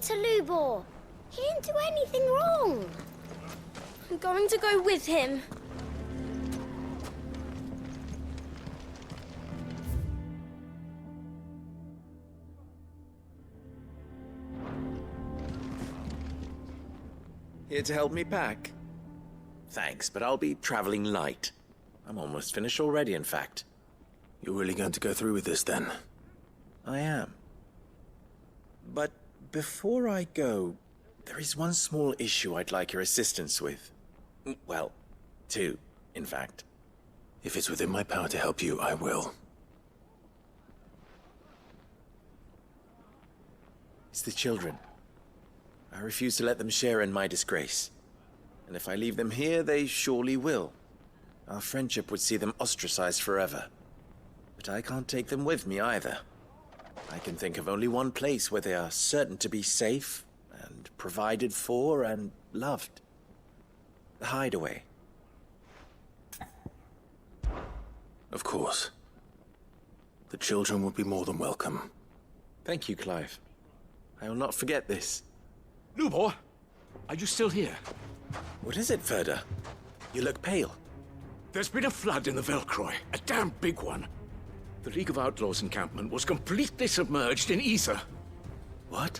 to Lubor. He didn't do anything wrong. I'm going to go with him. Here to help me pack? Thanks, but I'll be traveling light. I'm almost finished already, in fact. You're really going to go through with this, then? I am. But before I go, there is one small issue I'd like your assistance with. Well, two, in fact. If it's within my power to help you, I will. It's the children. I refuse to let them share in my disgrace. And if I leave them here, they surely will. Our friendship would see them ostracized forever. But I can't take them with me either. I can think of only one place where they are certain to be safe and provided for and loved. The Hideaway. Of course. The children would be more than welcome. Thank you, Clive. I will not forget this. Lubor, are you still here? What is it, Ferda? You look pale. There's been a flood in the Velcroy, a damn big one. The League of Outlaws encampment was completely submerged in ether. What?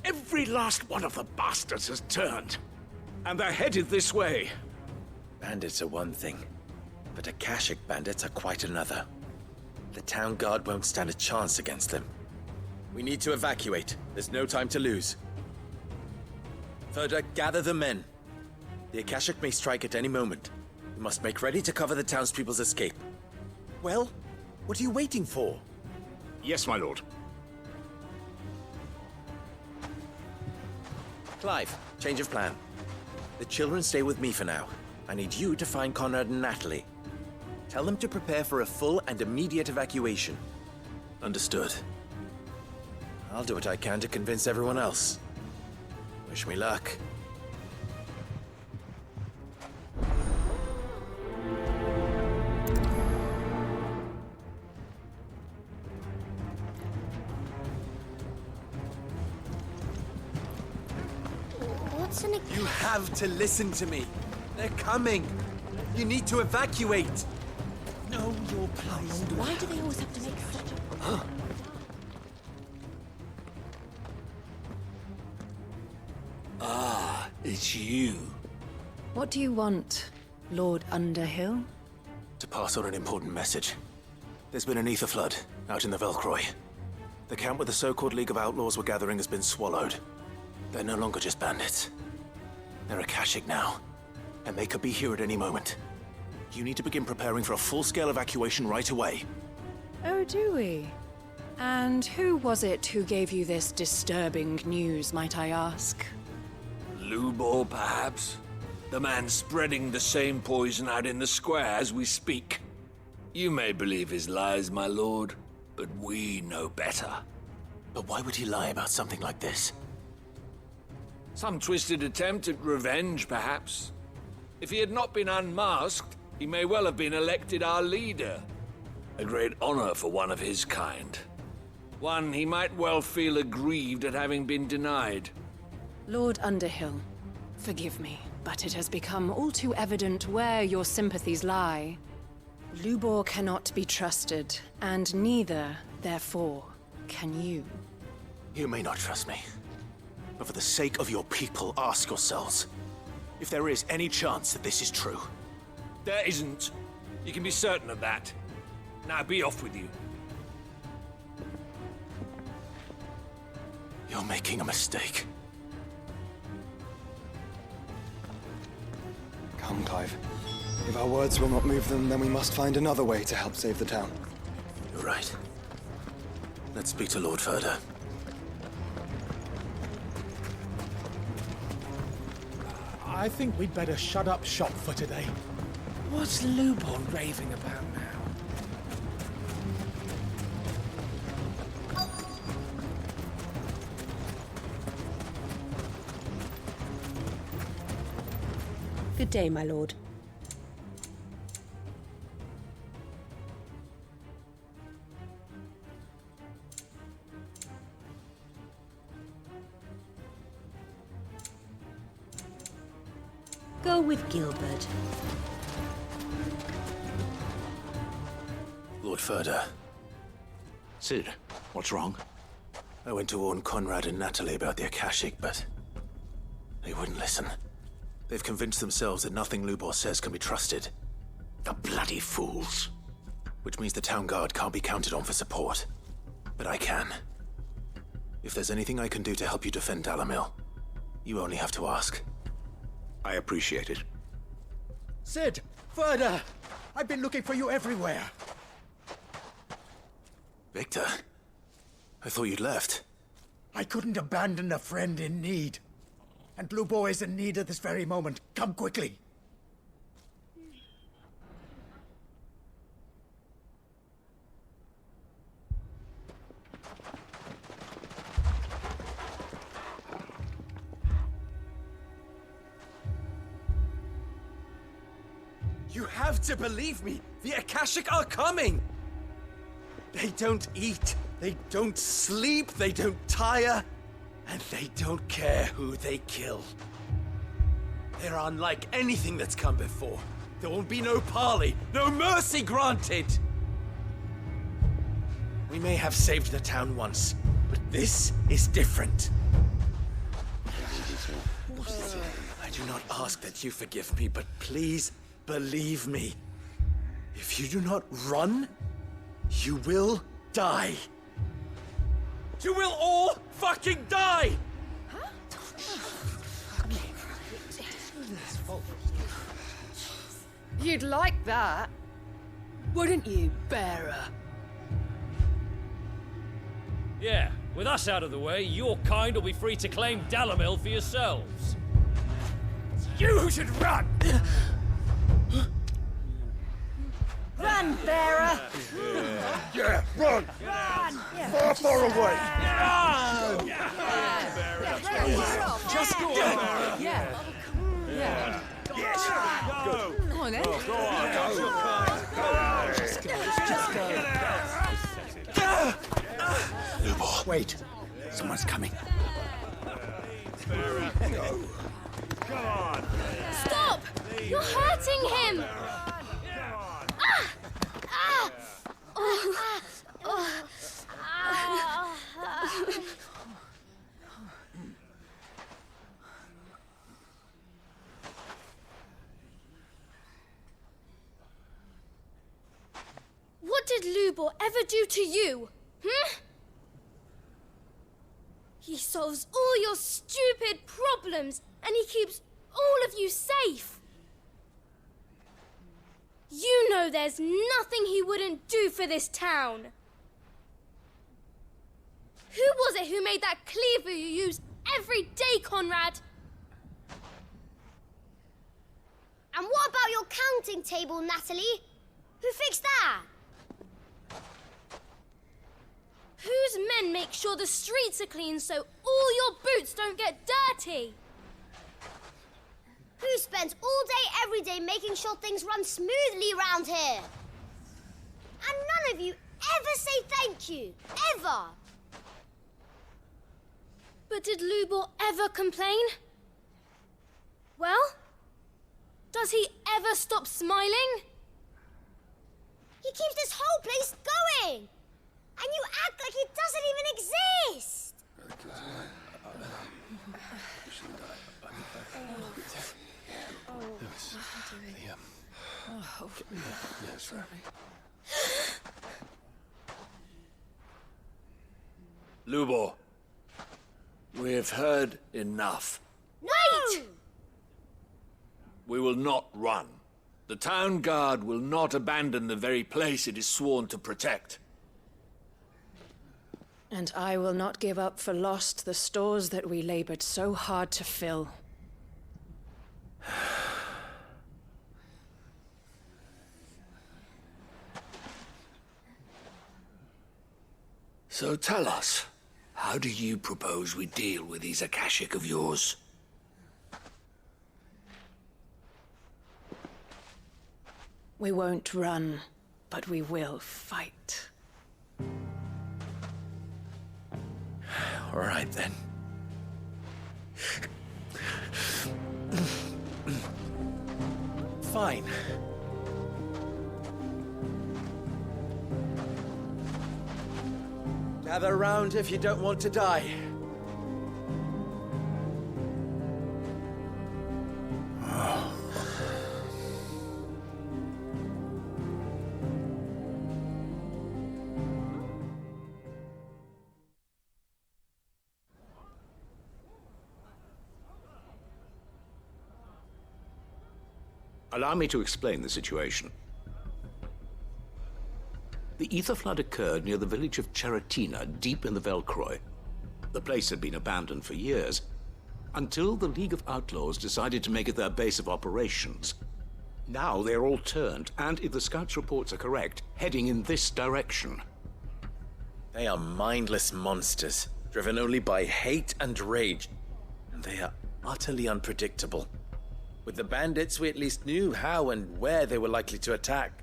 Every last one of the bastards has turned, and they're headed this way. Bandits are one thing, but Akashic bandits are quite another. The town guard won't stand a chance against them. We need to evacuate. There's no time to lose. Ferda, gather the men. The Akashic may strike at any moment. We must make ready to cover the townspeople's escape. Well, what are you waiting for? Yes, my lord. Clive, change of plan. The children stay with me for now. I need you to find Conrad and Natalie. Tell them to prepare for a full and immediate evacuation. Understood. I'll do what I can to convince everyone else. Wish me luck. What's an... You have to listen to me. They're coming. You need to evacuate. Know your place. Why do they always have to make such a... It's you. What do you want, Lord Underhill? To pass on an important message. There's been an ether flood out in the Velcroy. The camp where the so-called League of Outlaws were gathering has been swallowed. They're no longer just bandits. They're Akashic now, and they could be here at any moment. You need to begin preparing for a full-scale evacuation right away. Oh, do we? And who was it who gave you this disturbing news, might I ask? Lubor, perhaps? The man spreading the same poison out in the square as we speak. You may believe his lies, my lord, but we know better. But why would he lie about something like this? Some twisted attempt at revenge, perhaps. If he had not been unmasked, he may well have been elected our leader. A great honor for one of his kind. One he might well feel aggrieved at having been denied. Lord Underhill, forgive me, but it has become all too evident where your sympathies lie. Lubor cannot be trusted, and neither, therefore, can you. You may not trust me, but for the sake of your people, ask yourselves if there is any chance that this is true. There isn't. You can be certain of that. Now be off with you. You're making a mistake. Come, Clive. If our words will not move them, then we must find another way to help save the town. You're right. Let's speak to Lord Ferda. I think we'd better shut up shop for today. What's Lubor raving about now? Good day, my lord. Go with Gilbert. Lord Ferda, Cid, what's wrong? I went to warn Conrad and Natalie about the Akashic, but they wouldn't listen. They've convinced themselves that nothing Lubor says can be trusted. The bloody fools. Which means the town guard can't be counted on for support. But I can. If there's anything I can do to help you defend Dalamil, you only have to ask. I appreciate it. Cid! Ferda! I've been looking for you everywhere. Victor? I thought you'd left. I couldn't abandon a friend in need. And Lubor is in need at this very moment. Come quickly. You have to believe me! The Akashic are coming! They don't eat, they don't sleep, they don't tire, and they don't care who they kill. They're unlike anything that's come before. There won't be no parley, no mercy granted! We may have saved the town once, but this is different. I do not ask that you forgive me, but please believe me. If you do not run, you will die. You will all fucking die! You'd like that, wouldn't you, bearer? Yeah, with us out of the way, your kind will be free to claim Dalamil for yourselves. You should run! Run, bearer! Yeah, run! Run! Far away! Run! Just go on! Yeah. Yeah. Yes! Go! Come on, then. Go on! Just go. Lubor. Wait. Someone's coming. Go. Come on! Stop! You're hurting him! What did Lubor ever do to you? He solves all your stupid problems and he keeps all of you safe. You know there's nothing he wouldn't do for this town. Who was it who made that cleaver you use every day, Conrad? And what about your counting table, Natalie? Who fixed that? Whose men make sure the streets are clean so all your boots don't get dirty? Who spends all day, every day making sure things run smoothly round here? And none of you ever say thank you. Ever. But did Lubor ever complain? Well, does he ever stop smiling? He keeps this whole place going. And you act like it doesn't even exist. Lubor, we have heard enough. Wait! We will not run. The town guard will not abandon the very place it is sworn to protect. And I will not give up for lost the stores that we labored so hard to fill. So tell us, how do you propose we deal with these Akashic of yours? We won't run, but we will fight. All right, then. fine. Gather round if you don't want to die. Allow me to explain the situation. The ether flood occurred near the village of Cheratina, deep in the Velcroy. The place had been abandoned for years, until the League of Outlaws decided to make it their base of operations. Now they're all turned, and if the scouts' reports are correct, heading in this direction. They are mindless monsters, driven only by hate and rage. And they are utterly unpredictable. With the bandits, we at least knew how and where they were likely to attack.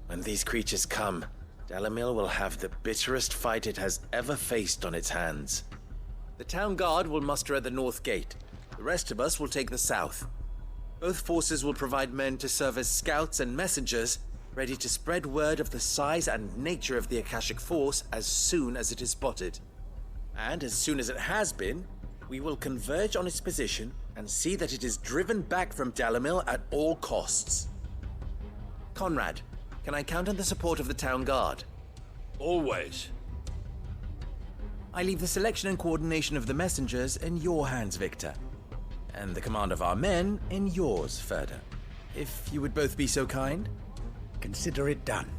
When these creatures come, Dalamil will have the bitterest fight it has ever faced on its hands. The town guard will muster at the north gate. The rest of us will take the south. Both forces will provide men to serve as scouts and messengers, ready to spread word of the size and nature of the Akashic Force as soon as it is spotted. And as soon as it has been, we will converge on its position and see that it is driven back from Dalamil at all costs. Conrad, can I count on the support of the town guard? Always. I leave the selection and coordination of the messengers in your hands, Victor. And the command of our men in yours, Ferda. If you would both be so kind. Consider it done.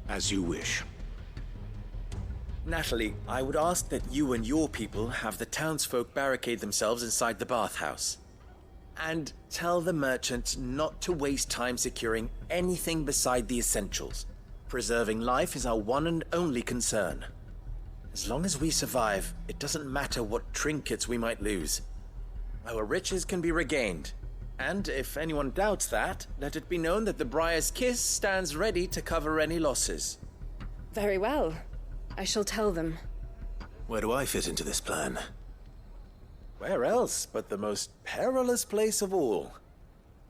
As you wish. Natalie, I would ask that you and your people have the townsfolk barricade themselves inside the bathhouse. And tell the merchants not to waste time securing anything beside the essentials. Preserving life is our one and only concern. As long as we survive, it doesn't matter what trinkets we might lose. Our riches can be regained. And if anyone doubts that, let it be known that the Briar's Kiss stands ready to cover any losses. Very well. I shall tell them. Where do I fit into this plan? Where else but the most perilous place of all?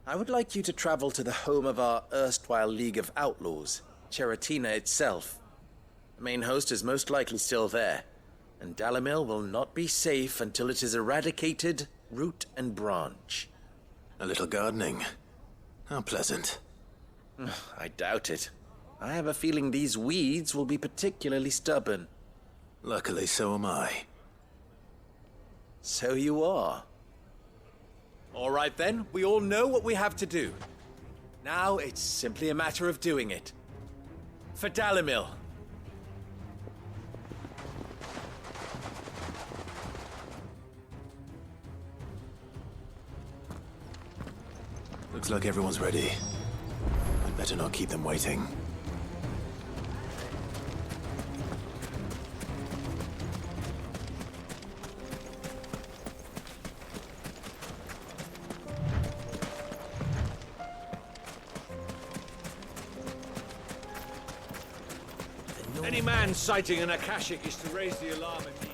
I would like you to travel to the home of our erstwhile League of Outlaws, Cheratina itself. The main host is most likely still there, and Dalamil will not be safe until it is eradicated, root and branch. A little gardening. How pleasant. I doubt it. I have a feeling these weeds will be particularly stubborn. Luckily, so am I. So you are. All right then, we all know what we have to do. Now it's simply a matter of doing it. For Dalamil. Looks like everyone's ready. I'd better not keep them waiting. Any man sighting an Akashic is to raise the alarm immediately.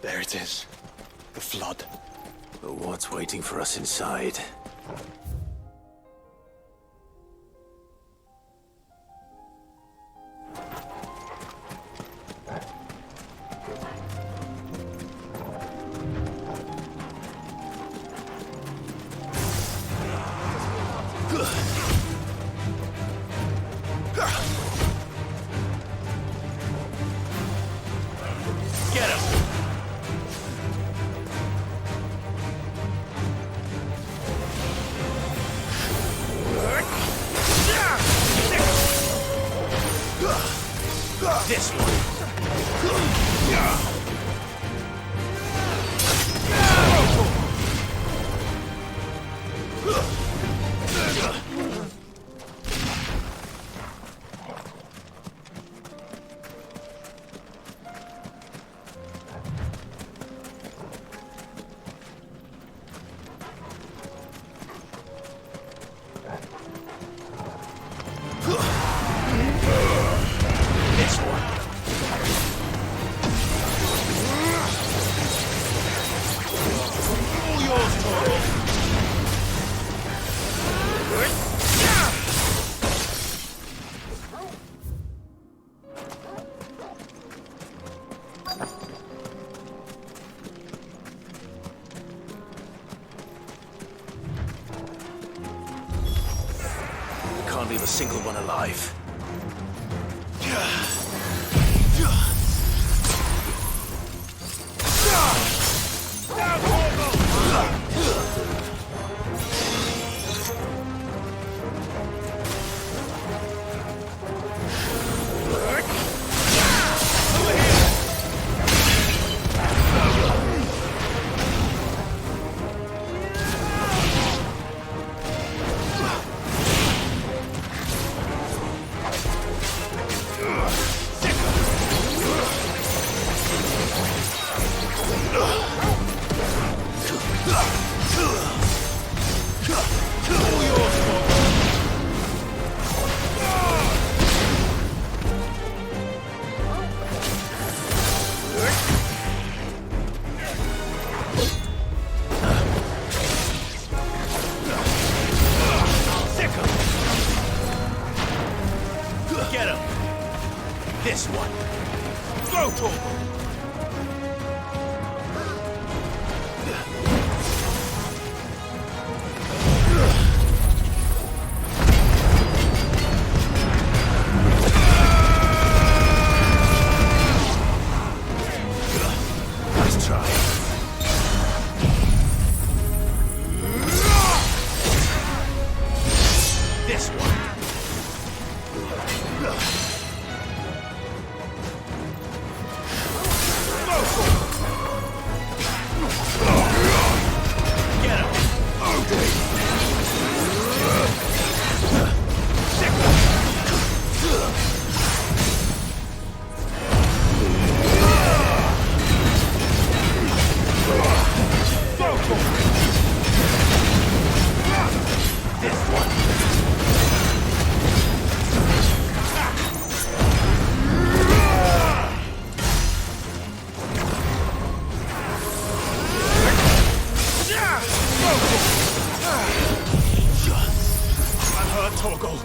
There it is. The flood. But what's waiting for us inside? can't leave a single one alive. Get him! This one! Go, Torgal! Nice try. This one! Get him! This one! I'm hurt, Torgal.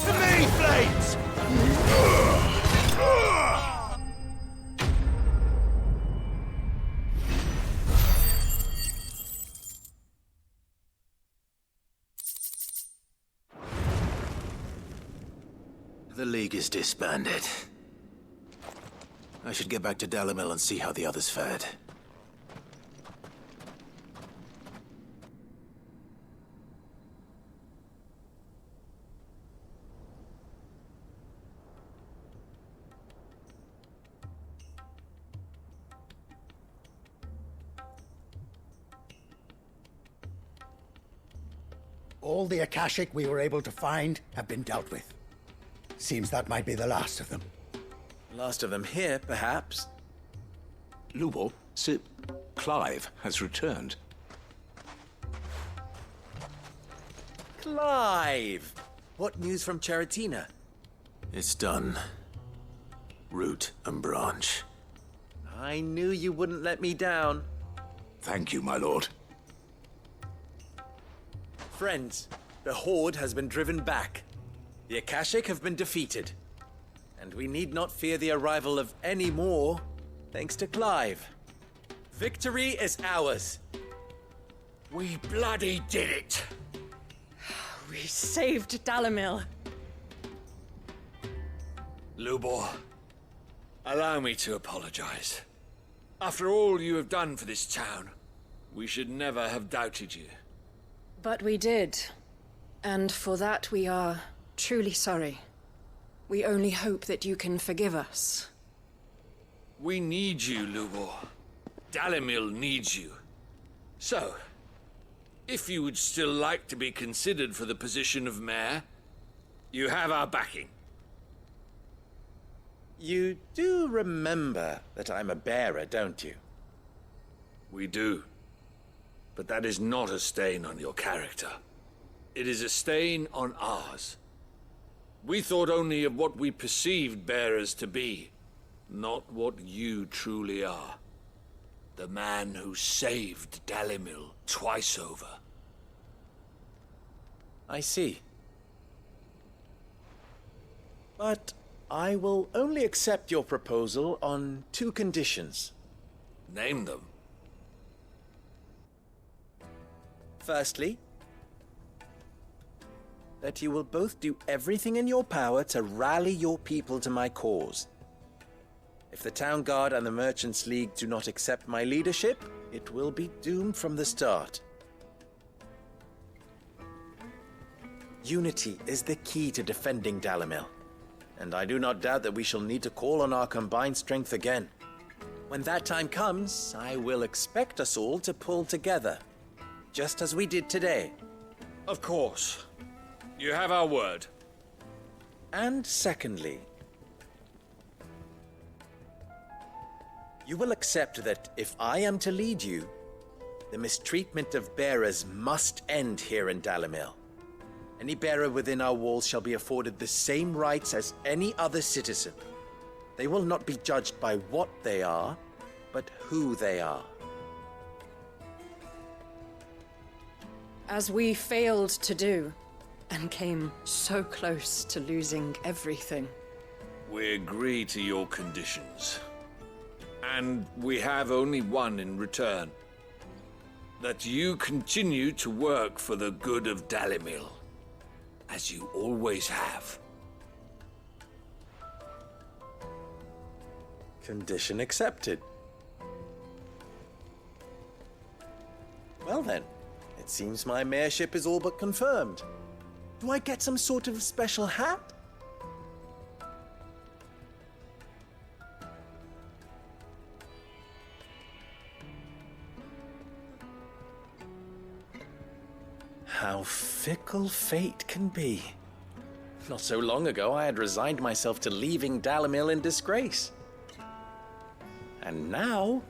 To me, Flames! The League is disbanded. I should get back to Dalimil and see how the others fared. All the Akashic we were able to find have been dealt with. Seems that might be the last of them. Last of them here, perhaps. Lubor, Sir Clive has returned. Clive! What news from Charatina? It's done. Root and branch. I knew you wouldn't let me down. Thank you, my lord. Friends, the Horde has been driven back. The Akashic have been defeated. And we need not fear the arrival of any more, thanks to Clive. Victory is ours. We bloody did it! We saved Dalimil. Lubor, allow me to apologize. After all you have done for this town, we should never have doubted you. But we did. And for that we are truly sorry. We only hope that you can forgive us. We need you, Lubor. Dalimil needs you. So, if you would still like to be considered for the position of mayor, you have our backing. You do remember that I'm a bearer, don't you? We do. But that is not a stain on your character. It is a stain on ours. We thought only of what we perceived bearers to be, not what you truly are. The man who saved Dalimil twice over. I see. But I will only accept your proposal on 2 conditions. Name them. Firstly, that you will both do everything in your power to rally your people to my cause. If the Town Guard and the Merchants League do not accept my leadership, it will be doomed from the start. Unity is the key to defending Dalimil, and I do not doubt that we shall need to call on our combined strength again. When that time comes, I will expect us all to pull together, just as we did today. Of course. You have our word. And secondly, you will accept that if I am to lead you, the mistreatment of bearers must end here in Dalimil. Any bearer within our walls shall be afforded the same rights as any other citizen. They will not be judged by what they are, but who they are. As we failed to do, and came so close to losing everything. We agree to your conditions. And we have only one in return. That you continue to work for the good of Dalimil, as you always have. Condition accepted. Well then, it seems my mayorship is all but confirmed. Do I get some sort of special hat? How fickle fate can be. Not so long ago, I had resigned myself to leaving Dalimil in disgrace. And now,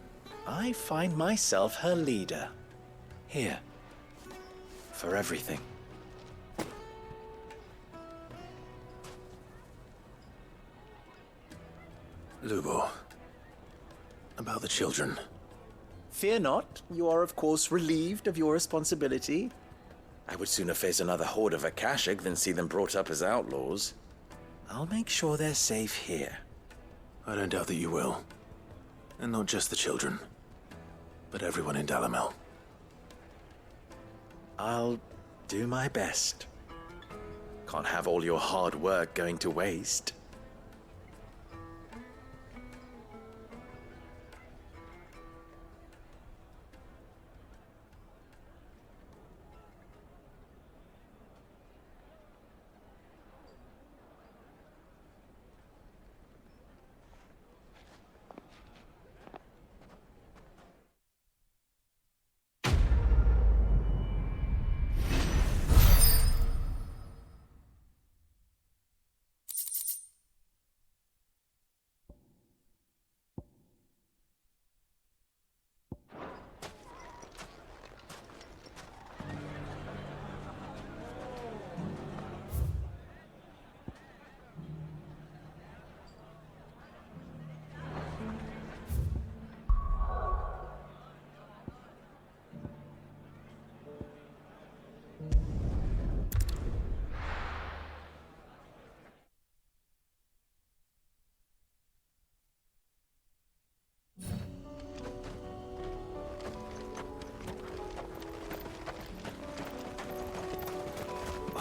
I find myself her leader. Here. For everything. Lubor, about the children. Fear not. You are, of course, relieved of your responsibility. I would sooner face another horde of Akashic than see them brought up as outlaws. I'll make sure they're safe here. I don't doubt that you will. And not just the children, but everyone in Dalimil. I'll do my best. Can't have all your hard work going to waste.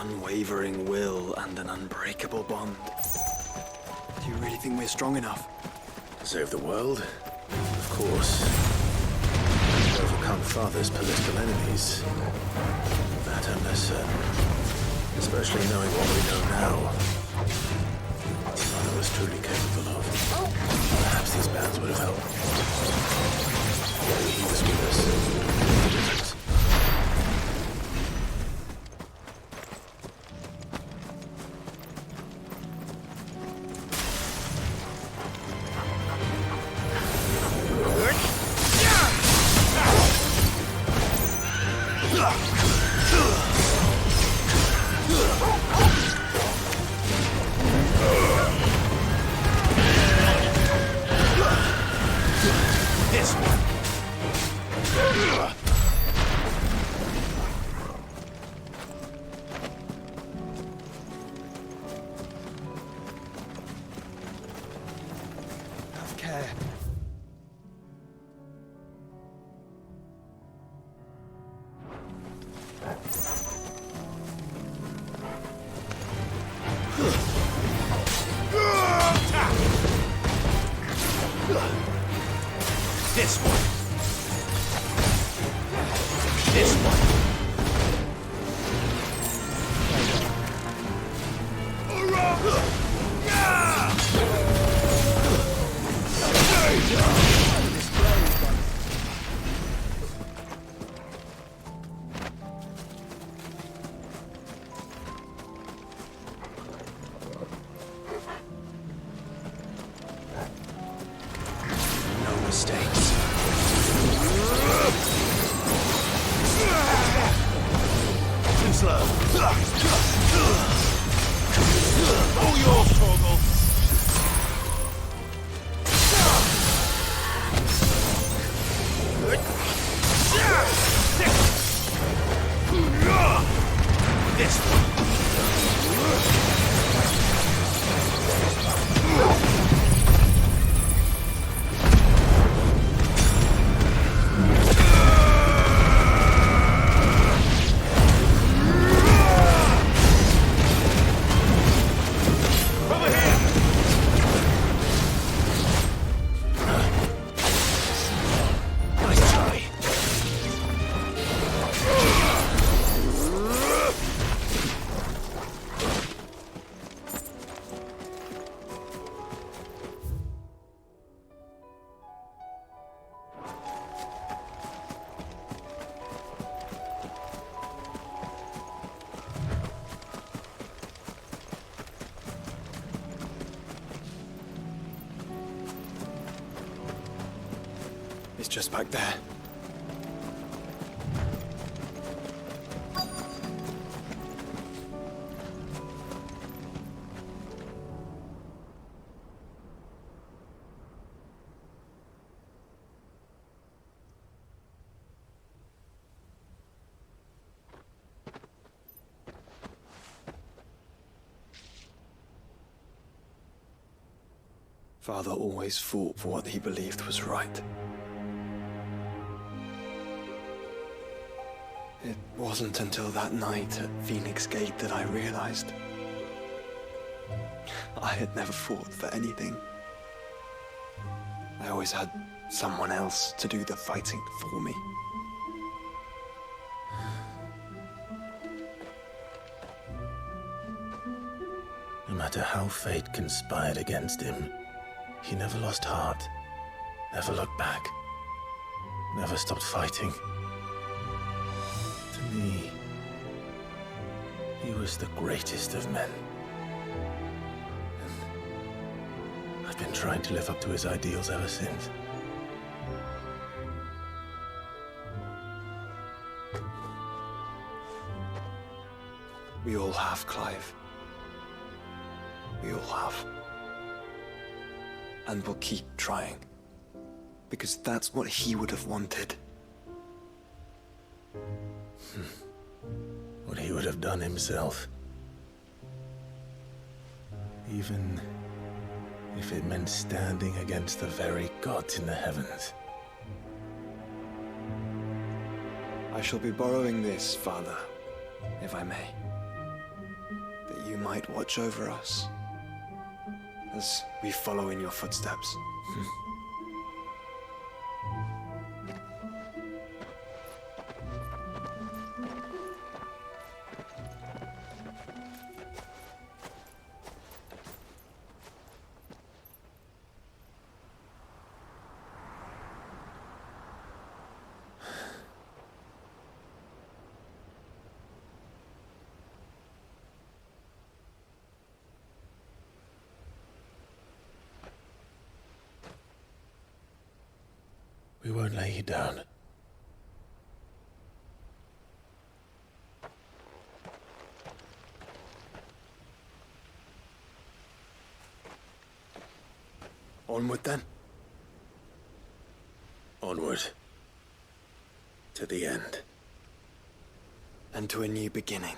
Unwavering will and an unbreakable bond. Do you really think we're strong enough? To save the world? Of course. To overcome Father's political enemies. That I'm less certain. Especially knowing what we know now. Father was truly capable of. Perhaps these bands would have helped. He was with us. All yours, Torgal! This one! It's just back there. Father always fought for what he believed was right. It wasn't until that night at Phoenix Gate that I realized I had never fought for anything. I always had someone else to do the fighting for me. No matter how fate conspired against him, he never lost heart, never looked back, never stopped fighting. To me, he was the greatest of men. And I've been trying to live up to his ideals ever since. We all have, Clive. We all have. And we'll keep trying. Because that's what he would have wanted. What he would have done himself. Even if it meant standing against the very gods in the heavens. I shall be borrowing this, Father, if I may. That you might watch over us as we follow in your footsteps. We won't lay you down. Onward then. Onward. To the end. And to a new beginning.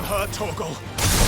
hurt, Torgal.